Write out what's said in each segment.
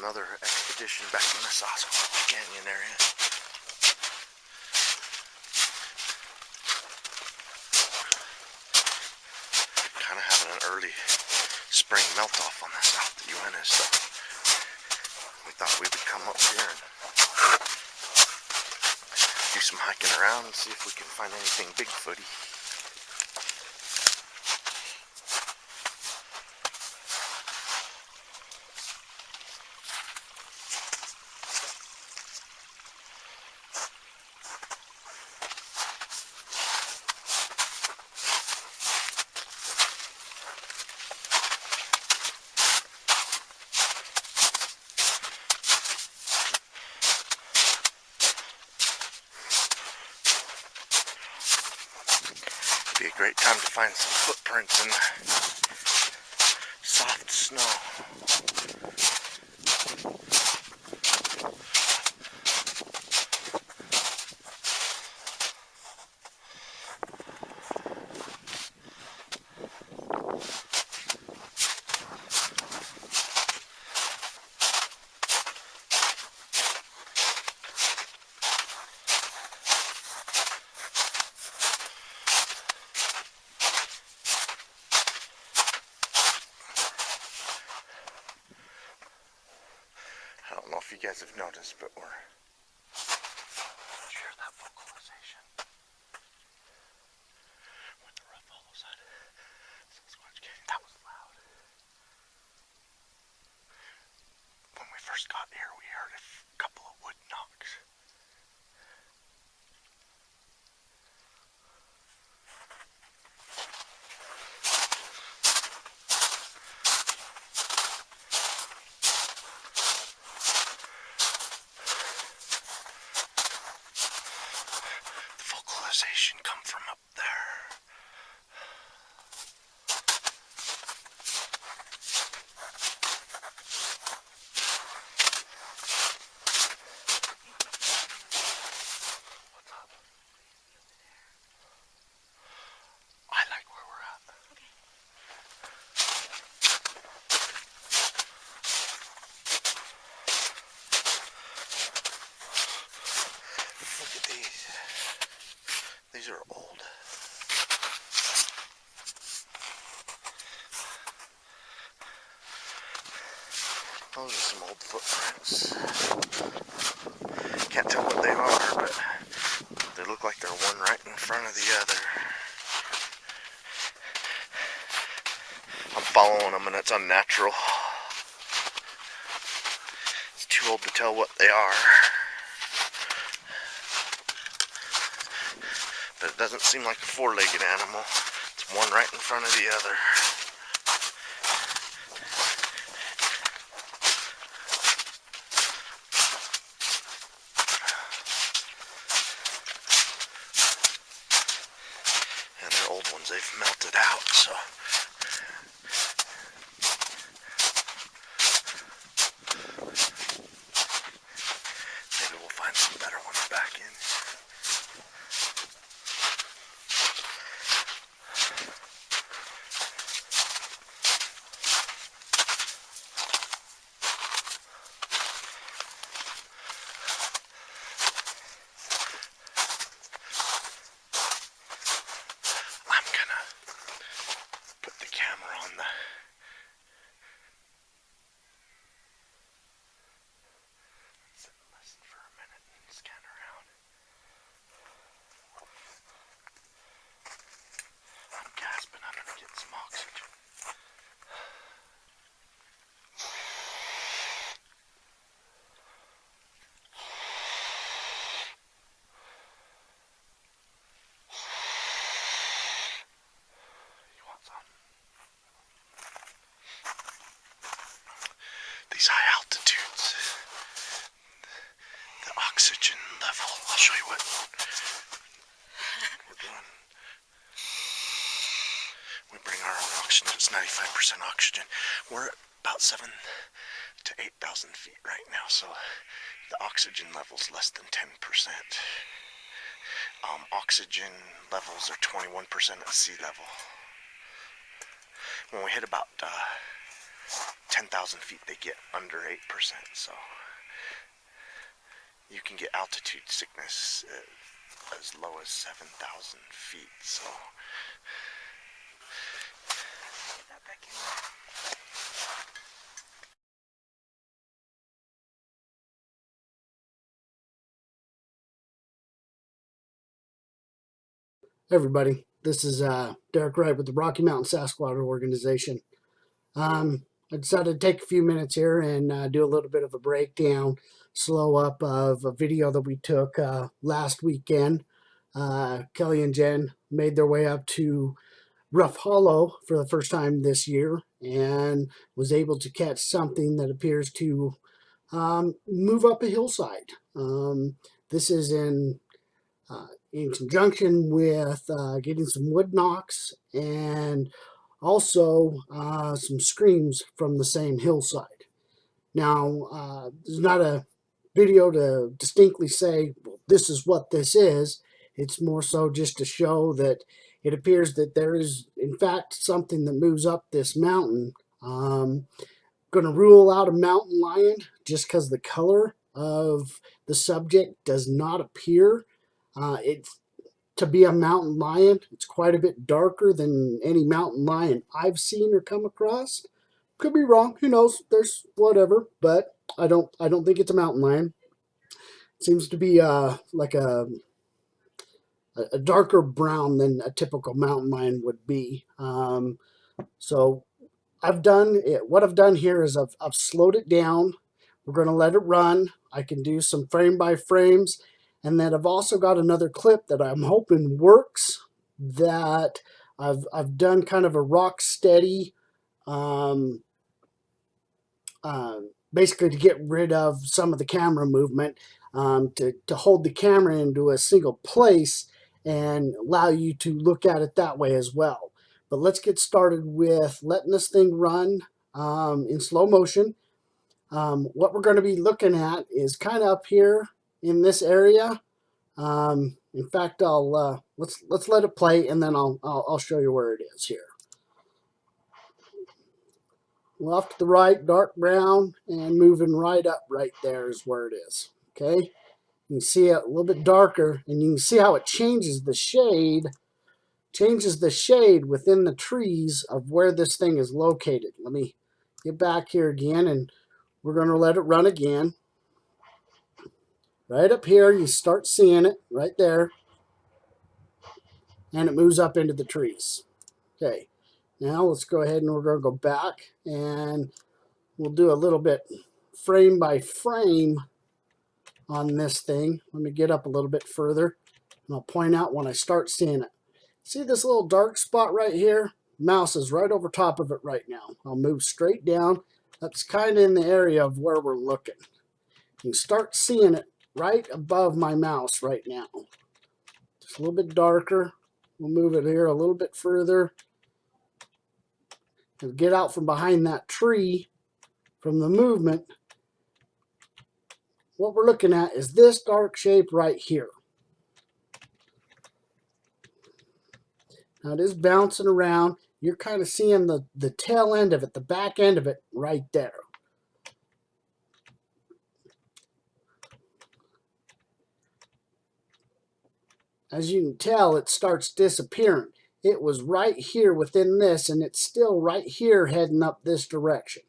another expedition back in the Sasquatch Canyon area. Kind of having an early spring melt-off on the South Uinta, so we thought we would come up here and do some hiking around and see if we can find anything Bigfooty. Be a great time to find some footprints in soft snow. I don't know if you guys have noticed, but did you hear that vocalization? When the rough hollow side Sasquatch Canyon, that was loud. When we first got here, we heard a couple of wood knocks. Come from up there. What's up? I like where we're at. Okay. Look at these. These are old. Those are some old footprints. Can't tell what they are, but they look like they're one right in front of the other. I'm following them and it's unnatural. It's too old to tell what they are. But it doesn't seem like a four-legged animal. It's one right in front of the other. And they're old ones, they've melted out, so. Maybe we'll find some better ones back in. These high altitudes, the oxygen level, I'll show you what we're doing. We bring our own oxygen, it's 95% oxygen. We're at about 7,000 to 8,000 feet right now, so the oxygen level's less than 10%. Oxygen levels are 21% at sea level. When we hit about 10,000 feet they get under 8%. So you can get altitude sickness as low as 7,000 feet. So Get that back in there. Everybody, this is Derek Wright with the Rocky Mountain Sasquatch Organization. I decided to take a few minutes here and do a little bit of a breakdown, slow up of a video that we took last weekend. Kelly and Jen made their way up to Rough Hollow for the first time this year and was able to catch something that appears to move up a hillside. This is in conjunction with getting some wood knocks and also some screams from the same hillside. Now, there's not a video to distinctly say, well, this is what this is. It's more so just to show that it appears that there is, in fact, something that moves up this mountain. Going to rule out a mountain lion just because the color of the subject does not appear it's to be a mountain lion. It's quite a bit darker than any mountain lion I've seen or come across. Could be wrong. Who knows? There's whatever, but I don't think it's a mountain lion. It seems to be like a darker brown than a typical mountain lion would be. So what I've done here is I've slowed it down. We're going to let it run. I can do some frame by frames. And then I've also got another clip that I'm hoping works that I've done kind of a rock steady, basically to get rid of some of the camera movement, to hold the camera into a single place and allow you to look at it that way as well. But let's get started with letting this thing run in slow motion. What we're going to be looking at is kind of up here in this area. In fact, let's let it play, and then I'll show you where it is here. Off to the right, dark brown, and moving right up right there is where it is. Okay, you can see it a little bit darker, and you can see how it changes the shade within the trees of where this thing is located. Let me get back here again, and we're going to let it run again. Right up here, you start seeing it right there, and it moves up into the trees. Okay, now let's go ahead and we're going to go back, and we'll do a little bit frame by frame on this thing. Let me get up a little bit further, and I'll point out when I start seeing it. See this little dark spot right here? Mouse is right over top of it right now. I'll move straight down. That's kind of in the area of where we're looking. You can start seeing it right above my mouse right now. Just a little bit darker. We'll move it here a little bit further. And get out from behind that tree from the movement. What we're looking at is this dark shape right here. Now it is bouncing around. You're kind of seeing the tail end of it, the back end of it right there. As you can tell, it starts disappearing. It was right here within this, and it's still right here heading up this direction.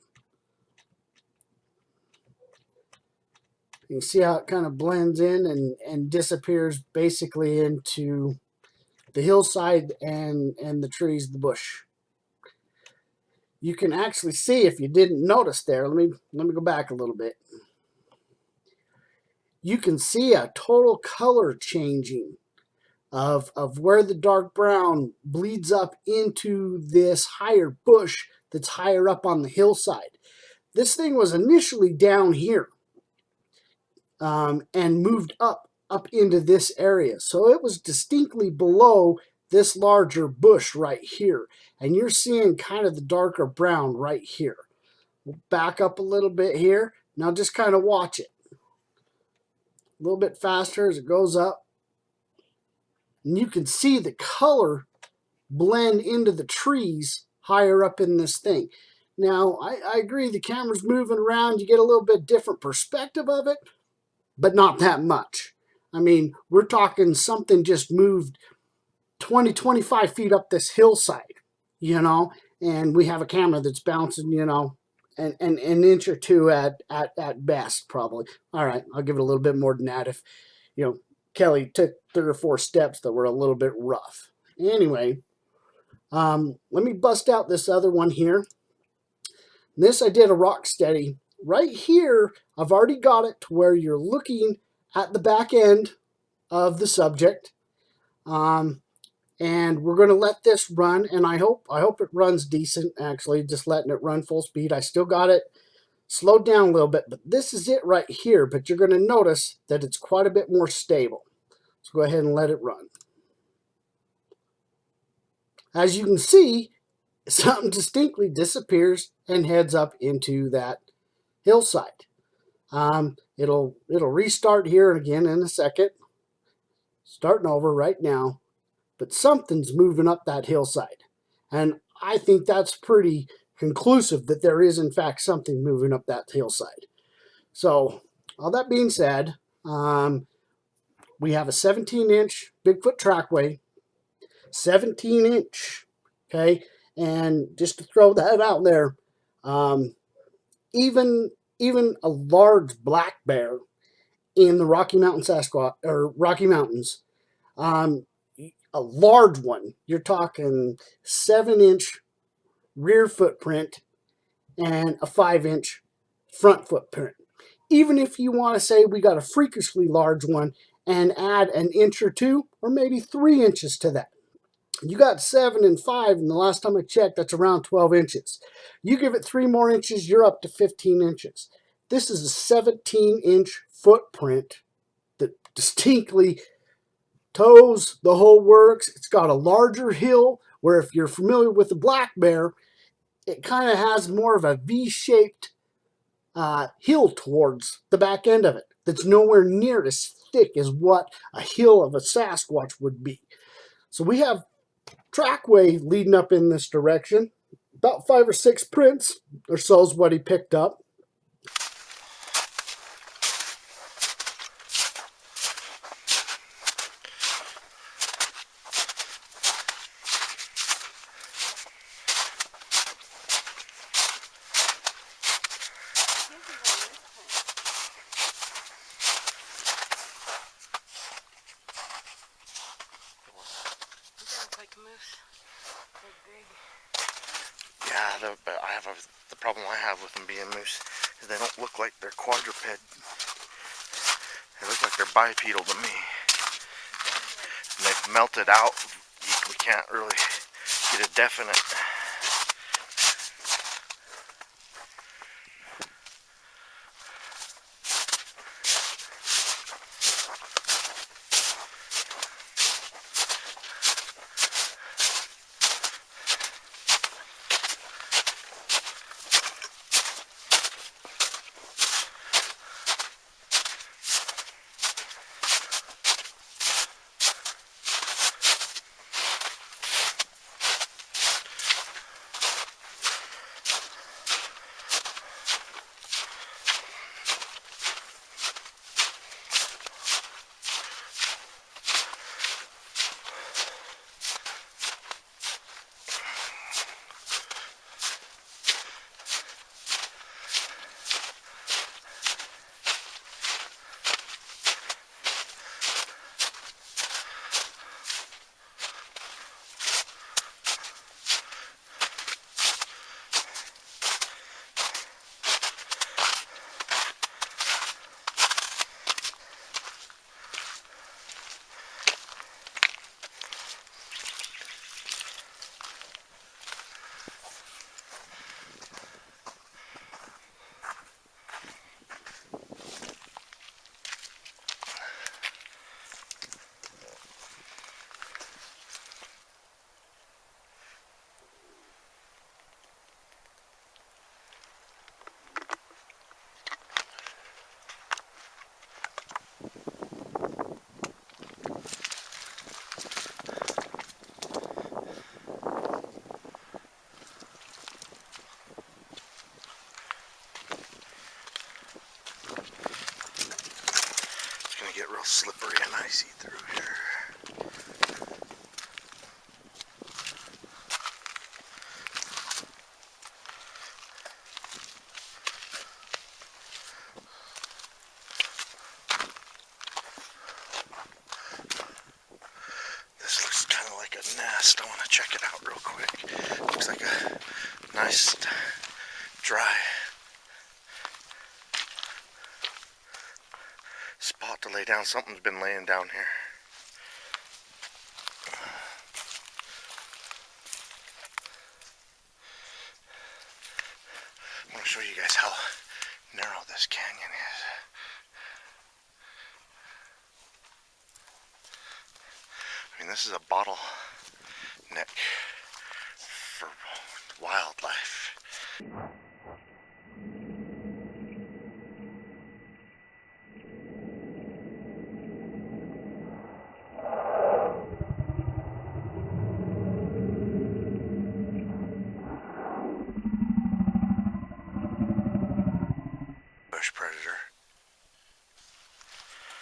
You can see how it kind of blends in and disappears basically into the hillside and the trees, the bush. You can actually see, if you didn't notice there, let me go back a little bit. You can see a total color changing of where the dark brown bleeds up into this higher bush that's higher up on the hillside. This thing was initially down here and moved up into this area. So it was distinctly below this larger bush right here. And you're seeing kind of the darker brown right here. We'll back up a little bit here. Now just kind of watch it. A little bit faster as it goes up. And you can see the color blend into the trees higher up in this thing. Now, I agree the camera's moving around. You get a little bit different perspective of it, but not that much. I mean, we're talking something just moved 20, 25 feet up this hillside, you know, and we have a camera that's bouncing, you know, an inch or two at best, probably. All right, I'll give it a little bit more than that if, you know, Kelly took 3 or 4 steps that were a little bit rough. Anyway, let me bust out this other one here. This I did a rock steady. Right here, I've already got it to where you're looking at the back end of the subject. And we're going to let this run, and I hope it runs decent, actually, just letting it run full speed. I still got it slowed down a little bit, but this is it right here. But you're going to notice that it's quite a bit more stable. So go ahead and let it run. As you can see, something distinctly disappears and heads up into that hillside. It'll restart here again in a second. Starting over right now. But something's moving up that hillside. And I think that's pretty conclusive that there is, in fact, something moving up that hillside. So, all that being said, we have a 17-inch Bigfoot trackway, 17-inch, okay? And just to throw that out there, even a large black bear in the Rocky Mountain Sasquatch, or Rocky Mountains, a large one, you're talking 7-inch rear footprint and a 5-inch front footprint. Even if you want to say we got a freakishly large one and add an inch or two, or maybe 3 inches to that. You got 7 and 5, and the last time I checked, that's around 12 inches. You give it 3 more inches, you're up to 15 inches. This is a 17-inch footprint that distinctly toes, the whole works. It's got a larger hill where, if you're familiar with the black bear, it kind of has more of a V-shaped hill towards the back end of it. That's nowhere near as thick as what a hill of a Sasquatch would be. So we have trackway leading up in this direction. About 5 or 6 prints or so is what he picked up. Like a moose. They're big. Yeah, but the problem I have with them being moose is they don't look like they're quadruped. They look like they're bipedal to me. And they've melted out. We can't really get a definite. I see through here? This looks kind of like a nest. I want to check it out real quick. Looks like a nice dry spot to lay down. Something's been laying down here. I want to show you guys how narrow this canyon is. I mean, this is a bottleneck for wildlife. Bush predator.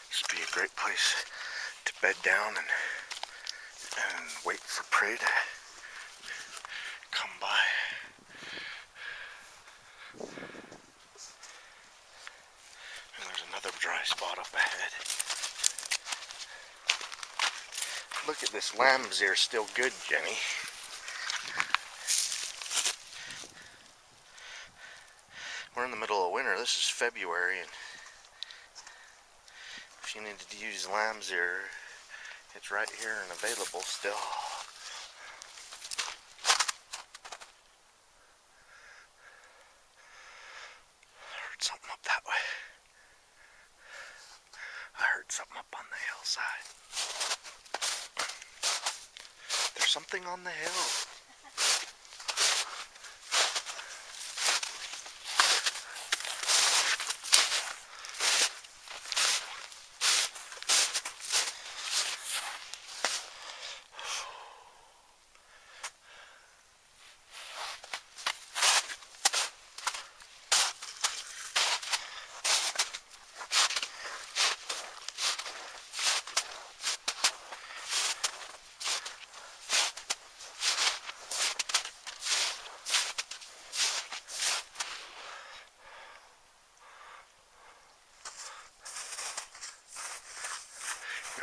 This would be a great place to bed down and wait for prey to come by. And there's another dry spot up ahead. Look at this lamb's ear, still good, Jenny. We're in the middle of winter. This is February, and if you needed to use lamb's ear, it's right here and available still. I heard something up that way. I heard something up on the hillside. There's something on the hill.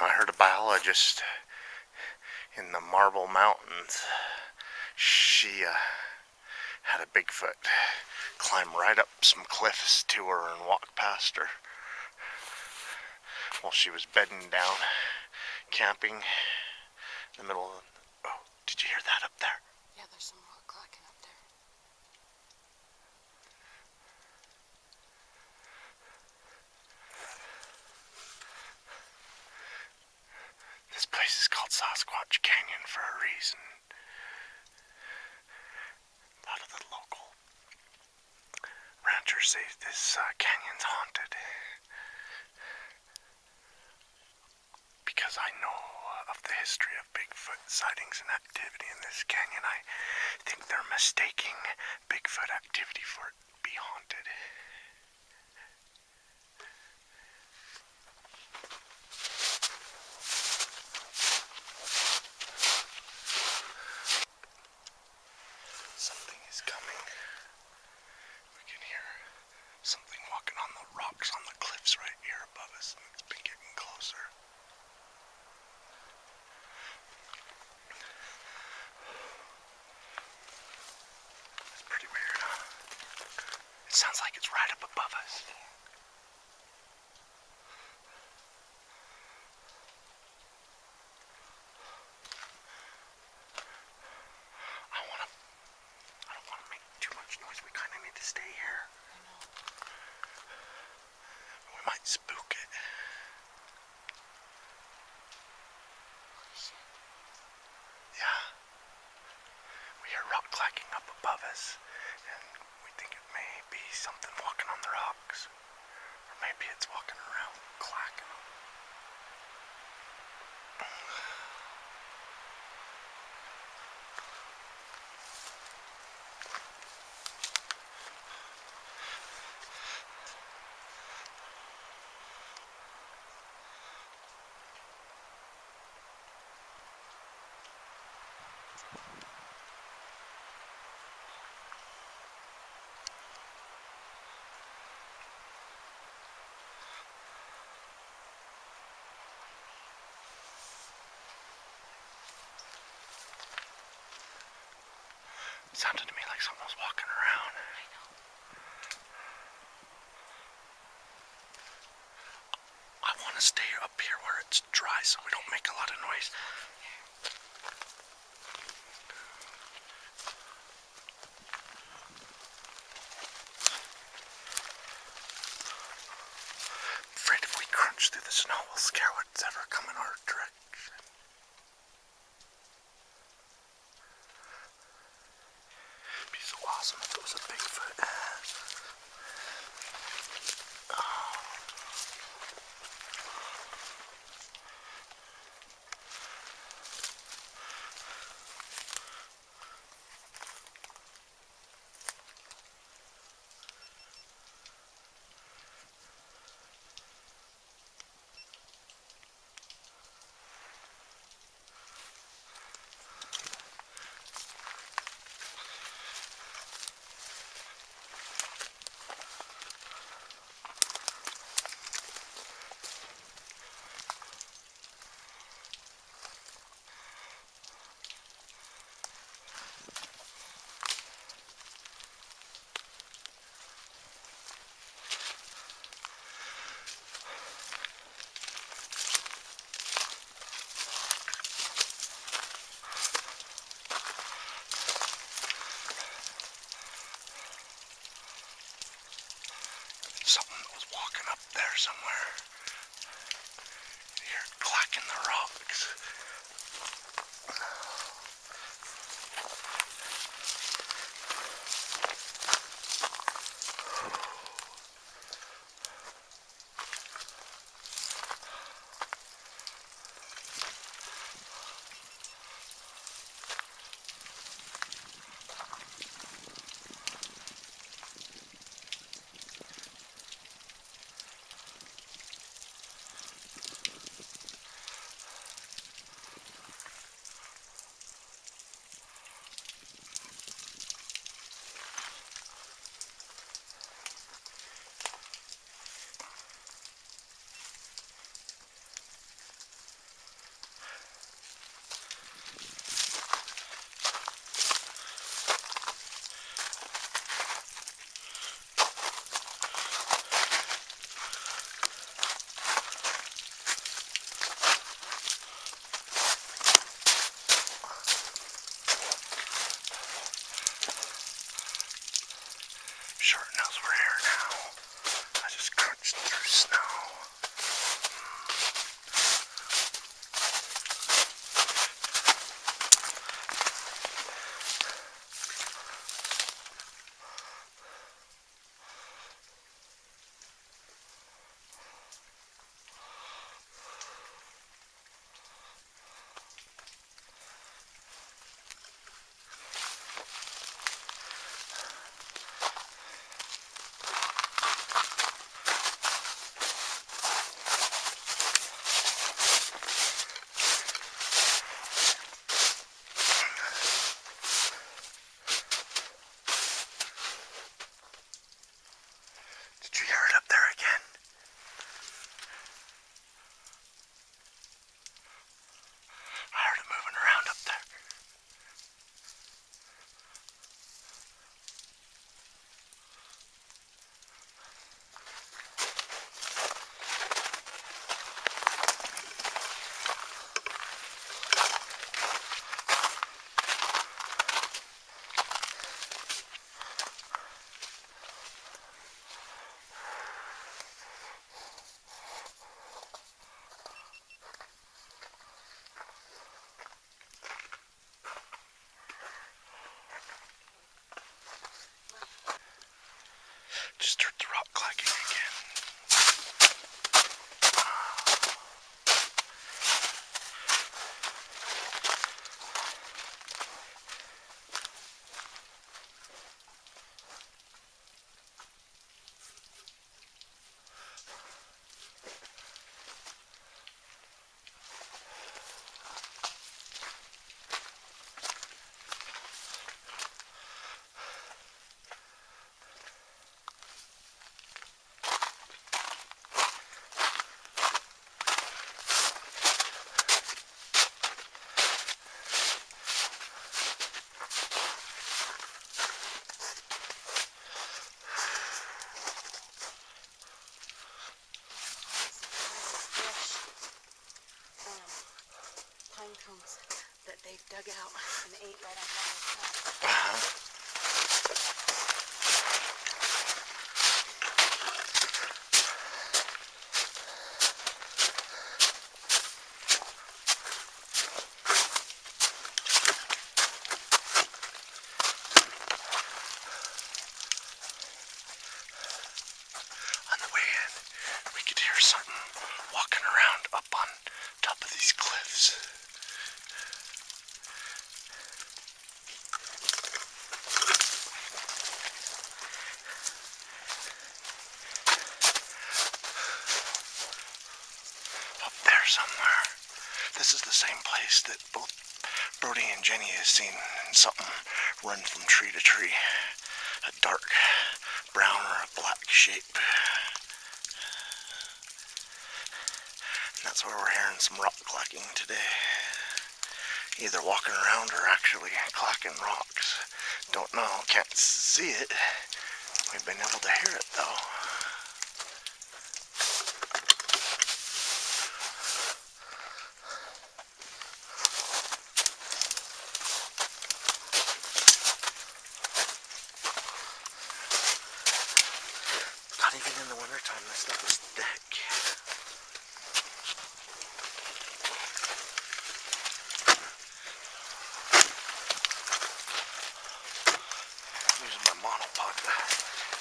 I heard a biologist in the Marble Mountains. She had a Bigfoot climb right up some cliffs to her and walk past her while she was bedding down, camping in the middle of... Oh, did you hear that up there? Yeah, there's some rock clacking up there. This place is called Sasquatch Canyon for a reason. A lot of the local ranchers say this canyon's haunted. Because I know of the history of Bigfoot sightings and activity in this canyon, I think they're mistaking Bigfoot activity for it to be haunted. Something is coming. We can hear something walking on the rocks on the cliffs right here above us, and it's been getting closer. It's pretty weird, huh? It sounds like it's right up above us. I don't want to make too much noise. We kind of need to stay here. I know. We might spook it. Holy shit. Yeah. We hear rock clacking up above us, and we think it may be something walking on the rocks. Or maybe it's walking around clacking. It sounded to me like someone was walking around. I know. I want to stay up here where it's dry so we don't make a lot of noise. Afraid if we crunch through the snow, we'll scare what's ever coming our direction. It'd be so awesome if it was a Bigfoot. Something was walking up there somewhere. You hear it clacking the rocks. dug out and ate right on top of the top. On the way in, we could hear something walking around up on top of these cliffs. Up there somewhere. This is the same place that both Brody and Jenny has seen something run from tree to tree. A dark brown or a black shape. And that's where we're hearing some rock clacking today. Either walking around or actually clacking rocks. Don't know, can't see it. We've been able to hear it though. Not even in the wintertime, this stuff is thick. Using my monopod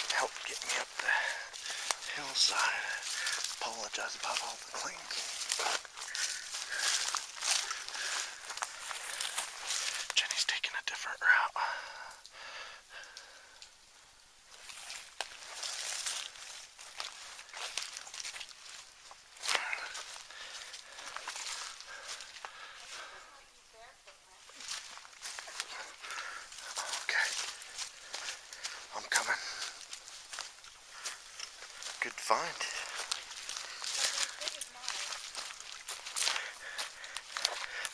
to help get me up the hillside. Apologize about all the clinking. Jenny's taking a different route. Okay. I'm coming. Good find.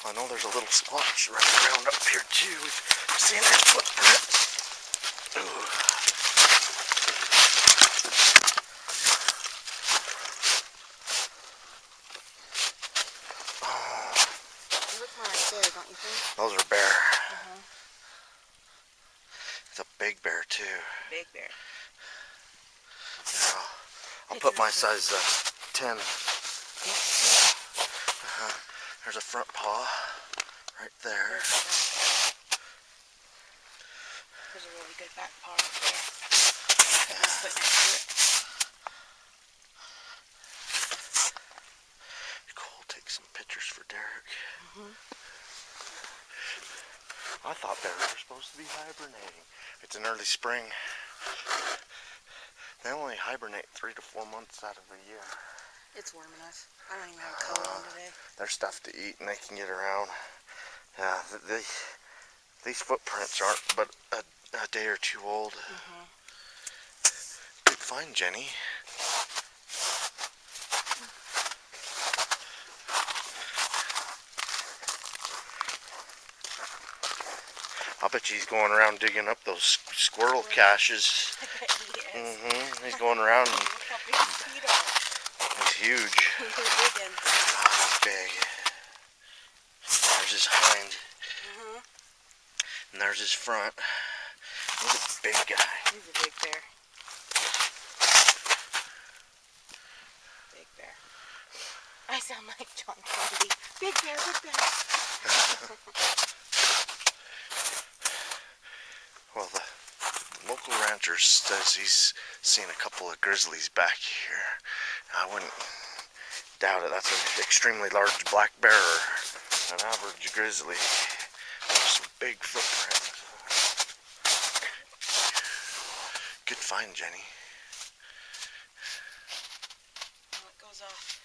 I know there's a little squatch running around up here too. We've seen his footprints. Ooh. They look more like bear, don't you think? Those are bear. It's a big bear too. Big bear. I'll put my size 10. There's a front paw right there. There's a really good back paw right there. Let's put next to it. Cool, take some pictures for Derek. I thought bears were supposed to be hibernating. It's an early spring. They only hibernate 3 to 4 months out of the year. It's warm enough. I don't even have a coat on today. There's stuff to eat and they can get around. Yeah, these footprints aren't but a day or two old. Good find, Jenny. I bet you he's going around digging up those squirrel caches. I bet he is. He's going around and Look how big his feet are. he's huge. They're big ones. Oh, big. There's his hind. And there's his front. He's a big guy. He's a big bear. Big bear. I sound like John Candy. Big bear, big bear. Well, the local rancher says he's seen a couple of grizzlies back here. I wouldn't doubt it. That's an extremely large black bear or an average grizzly. There's some big footprints. Good find, Jenny. Well, it goes off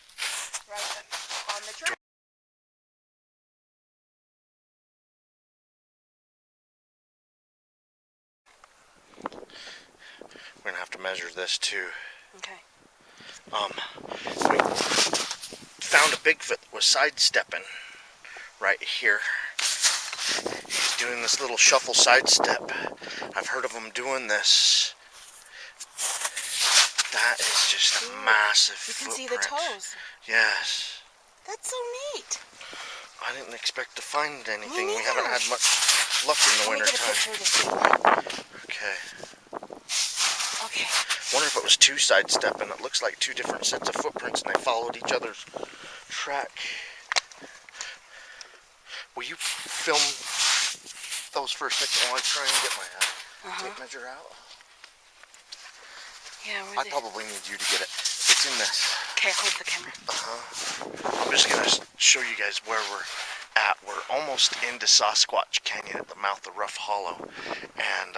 right on the track. We're gonna have to measure this too. Okay. We found a Bigfoot that was sidestepping right here. He's doing this little shuffle sidestep. I've heard of him doing this. That is just a massive You can footprint. see the toes. Yes. That's so neat. I didn't expect to find anything. Me We haven't neither. had much luck in the Let me winter get a time. picture of this footprint. Okay. Okay. Wonder if it was two sidestepping. It looks like two different sets of footprints and they followed each other's track. Will you film those for a second while I try and get my tape measure out? Yeah, I probably need you to get it. It's in this. Okay, hold the camera. I'm just going to show you guys where we're at. We're almost into Sasquatch Canyon at the mouth of Rough Hollow. And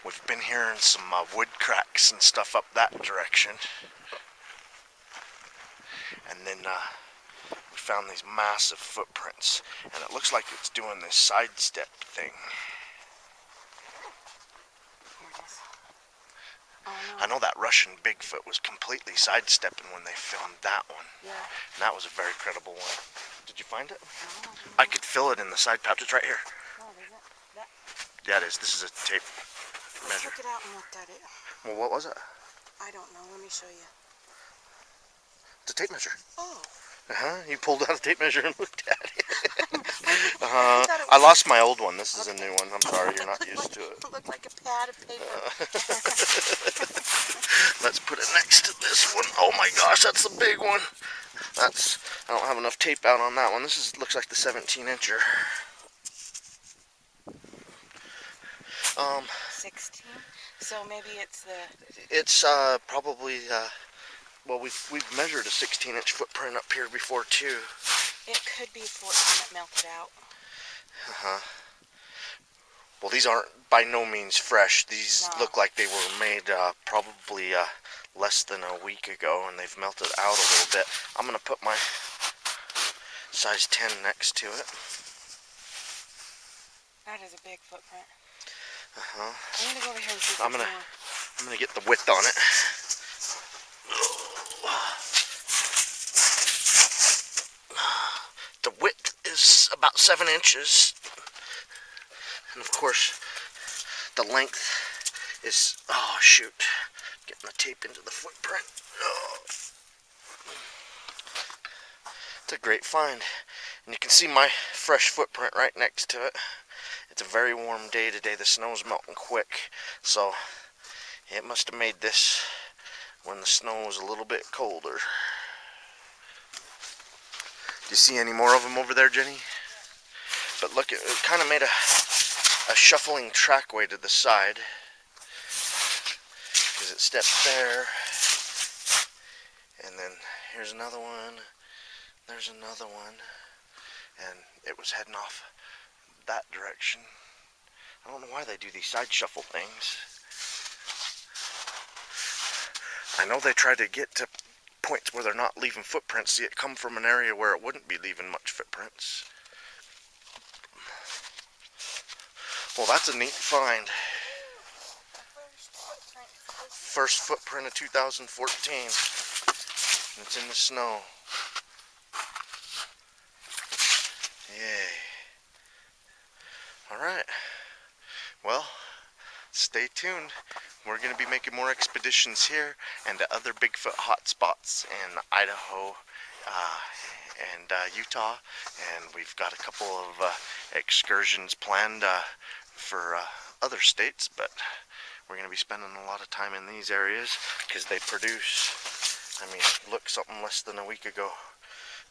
we've been hearing some wood cracks and stuff up that direction. And then we found these massive footprints. And it looks like it's doing this sidestep thing. Here it is. Oh, no. I know that Russian Bigfoot was completely sidestepping when they filmed that one. Yeah. And that was a very credible one. Did you find it? No, I could fill it in the side pouch. It's right here. no, there's it. That. Yeah, it is. This is a tape I measure. took it out and looked at it. Well, what was it? I don't know. Let me show you. It's a tape measure. Oh. You pulled out a tape measure and looked at it. I thought it I was- lost my old one. This is a new one. I'm sorry, you're not used to it. It looked like a pad of paper. Let's put it next to this one. Oh my gosh, that's a big one. I don't have enough tape out on that one. This looks like the 17-incher. 16. So maybe it's the. It's probably well, we've measured a 16-inch footprint up here before too. It could be 14 that melted out. Well, these aren't by no means fresh. These No. look like they were made probably less than a week ago, and they've melted out a little bit. I'm gonna put my size 10 next to it. That is a big footprint. Uh-huh. I'm gonna go over here and see if I'm there's gonna- more. I'm gonna get the width on it. The width is about 7 inches. And of course, the length is, oh shoot, getting the tape into the footprint. Oh. It's a great find. And you can see my fresh footprint right next to it. It's a very warm day today. The snow's melting quick. So it must have made this when the snow was a little bit colder. Do you see any more of them over there, Jenny? But look, it kind of made a shuffling trackway to the side. Because it steps there. And then here's another one. There's another one. And it was heading off that direction. I don't know why they do these side shuffle things. I know they try to get to points where they're not leaving footprints. See, it come from an area where it wouldn't be leaving much footprints. Well, that's a neat find. First footprint of 2014. And it's in the snow. Yay. Alright. Well, stay tuned. We're going to be making more expeditions here and to other Bigfoot hotspots in Idaho and Utah. And we've got a couple of excursions planned for other states, but we're going to be spending a lot of time in these areas because they produce. I mean, look, something less than a week ago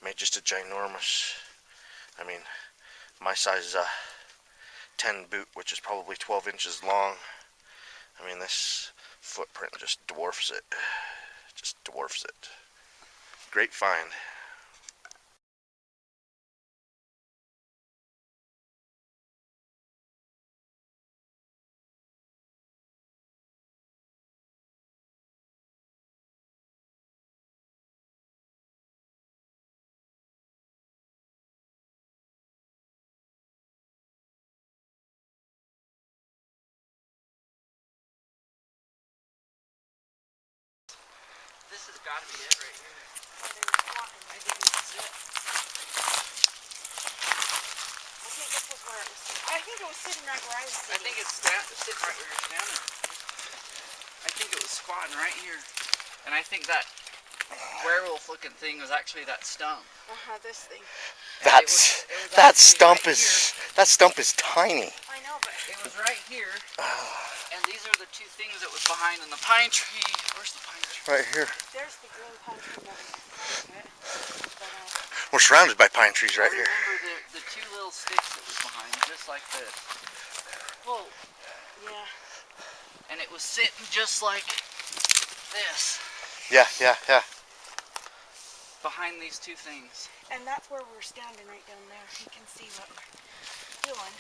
made just a ginormous, I mean, my size 10 boot, which is probably 12 inches long. I mean, this footprint just dwarfs it. Just dwarfs it. Great find. This has got to be it right here. I think this is it. I think this was where it was. I think it was sitting right where I was I sitting. think it's sitting right where you're standing. I think it was squatting right here. And I think that werewolf-looking thing was actually that stump. This thing. That's It was that actually stump right is that stump is tiny. I know, but It was right here, and these are the two things that was behind in the pine tree. Where's the pine tree? Right here. there's the green pine tree that was in front of it. But, We're surrounded by pine trees right I here. remember the two little sticks that was behind, just like this. whoa. Yeah. And it was sitting just like this, Yeah, yeah, yeah. behind these two things. And that's where we're standing right down there. You can see what we're doing.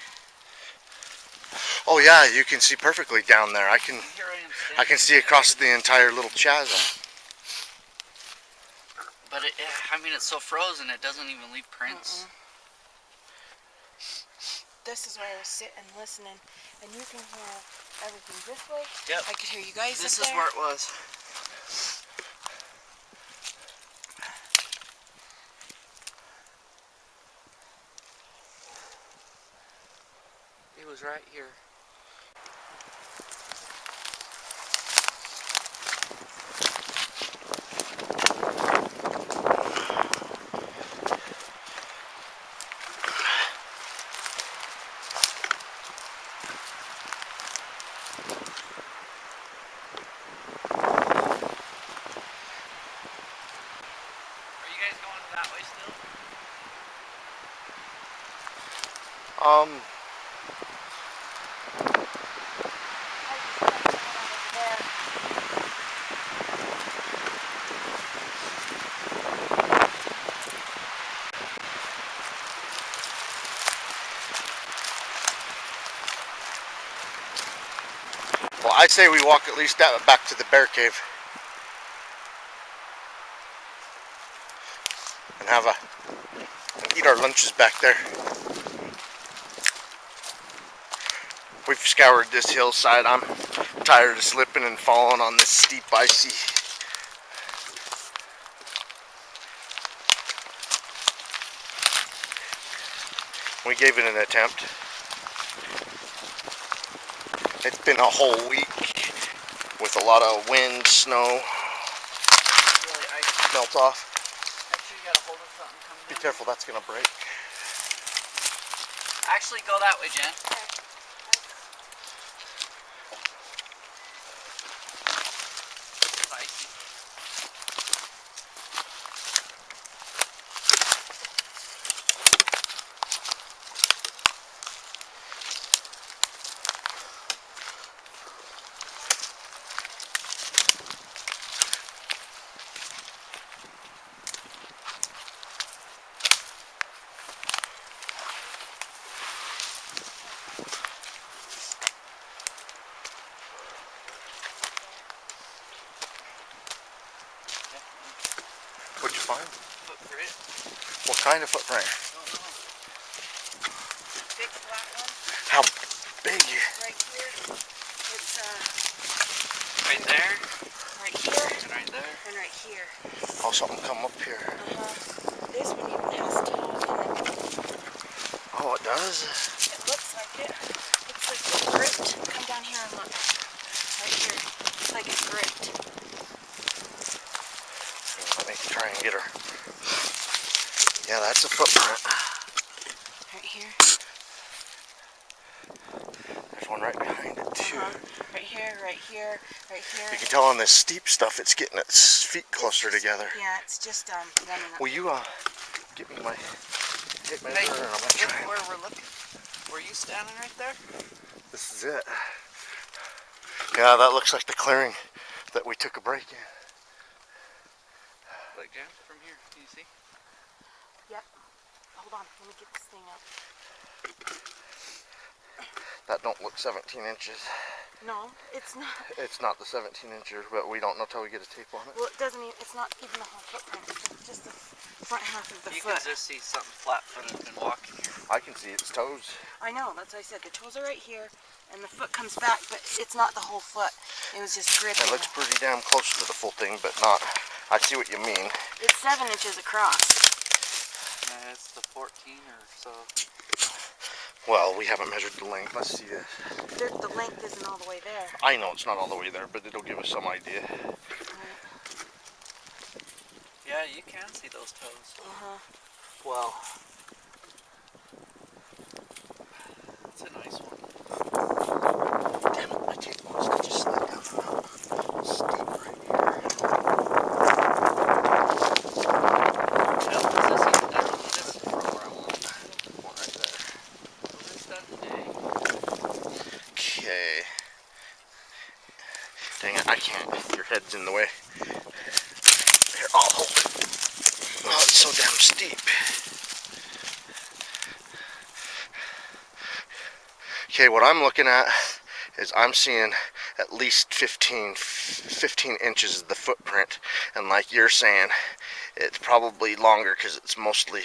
Oh yeah, you can see perfectly down there. I can And here I am I can standing see there. across the entire little chasm. But I mean, it's so frozen, it doesn't even leave prints. This is where I was sitting listening, and you can hear everything this way. Yep. I could hear you guys This up is there. where it was. It was right here. Are you guys going that way still? Well, I say we walk at least back to the bear cave and and eat our lunches back there. We've scoured this hillside. I'm tired of slipping and falling on this steep icy. We gave it an attempt. It's been a whole week with a lot of wind, snow, Really icy. melt off. Actually, you got a hold of something coming Be down. careful, that's gonna break. Actually, go that way, Jen. It's icy. What'd you find? Footprint. What kind of footprint? Don't know. Big flat one How big? right here. It's Right there. right here And right there. and right here. Oh, something come up here. This one even has toes in it. Oh, it does? It looks like it. Looks like it's gripped. Come down here and look. Right here. Looks like it's gripped. Let me try and get her. Yeah, that's a footprint. Right here. There's one right behind it, too. Right here, right here, right here. You can tell on this steep stuff, it's getting its feet closer together. Yeah, it's just running up. Will you, give me my tape measure Hey, and I'm gonna try and... where we're looking. Were you standing right there? This is it. Yeah, that looks like the clearing that we took a break in. Look, Jen, from here. Can you see? Yep. Hold on, let me get this thing up. That don't look 17 inches. No, it's not. It's not the 17 inches, but we don't know till we get a tape on it. Well, it doesn't even, it's not even the whole footprint. It's just the front half of the You foot. can just see something flat-footed and walking here. I can see its toes. I know, that's what I said. The toes are right here, and the foot comes back, but it's not the whole foot. It was just gripping. It looks pretty damn close to the full thing, but not. I see what you mean. It's 7 inches across. Yeah, it's the 14 or so. Well, we haven't measured the length. Let's see this. The length isn't all the way there. I know it's not all the way there, but it'll give us some idea. Yeah, you can see those toes. Uh-huh. Well, That's a nice one. damn it, my tape wants to just slide down the mountain. Steep right here. Well, this is where I want. One right there. Well, this done today. Okay. Dang it, I can't. Your head's in the way. Here, I'll hold it. Oh, it's so damn steep. Okay, what I'm looking at is I'm seeing at least 15 inches of the footprint. And like you're saying, it's probably longer because it's mostly...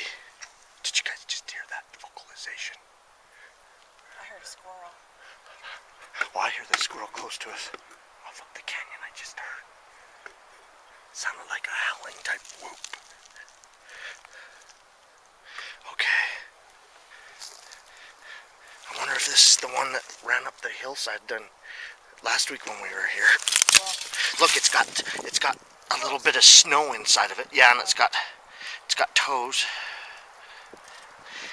Did you guys just hear that vocalization? I heard a squirrel. Well, I hear the squirrel close to us. Off up the canyon I just heard. Sounded like a howling type whoop. Okay. I wonder if this is the one that ran up the hillside done last week when we were here. Well, Look, it's got a little bit of snow inside of it. Yeah, and it's got toes.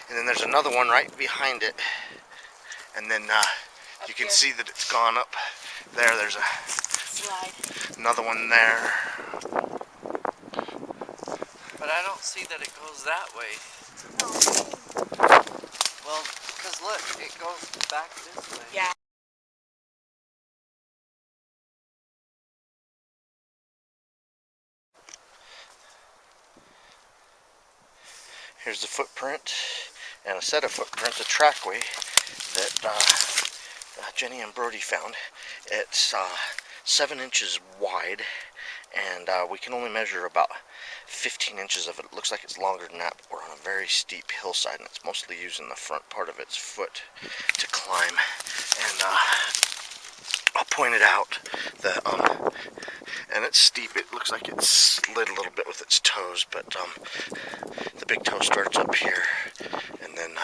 And then there's another one right behind it. And then you can here. see that it's gone up there. There's slide. another one there. But I don't see that it goes that way. No. Well, because look, it goes back this way. Yeah. Here's the footprint and a set of footprints, a trackway that Jenny and Brody found. It's 7 inches wide, and we can only measure about 15 inches of it. It looks like it's longer than that, but we're on a very steep hillside, and it's mostly using the front part of its foot to climb. And I'll point it out that and it's steep. It looks like it slid a little bit with its toes, but the big toe starts up here, and then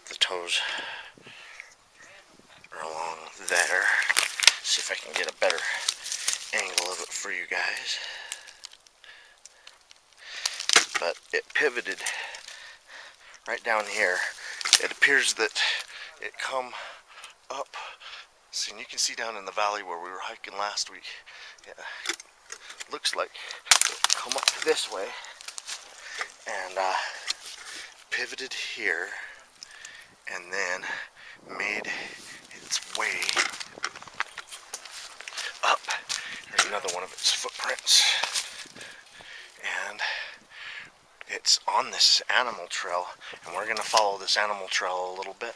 the toes are along there. See if I can get a better angle of it for you guys. But it pivoted right down here. It appears that it come up. See, and you can see down in the valley where we were hiking last week. Yeah, looks like it come up this way and pivoted here, and then made its way up. There's another one of its footprints, and it's on this animal trail, and we're gonna follow this animal trail a little bit.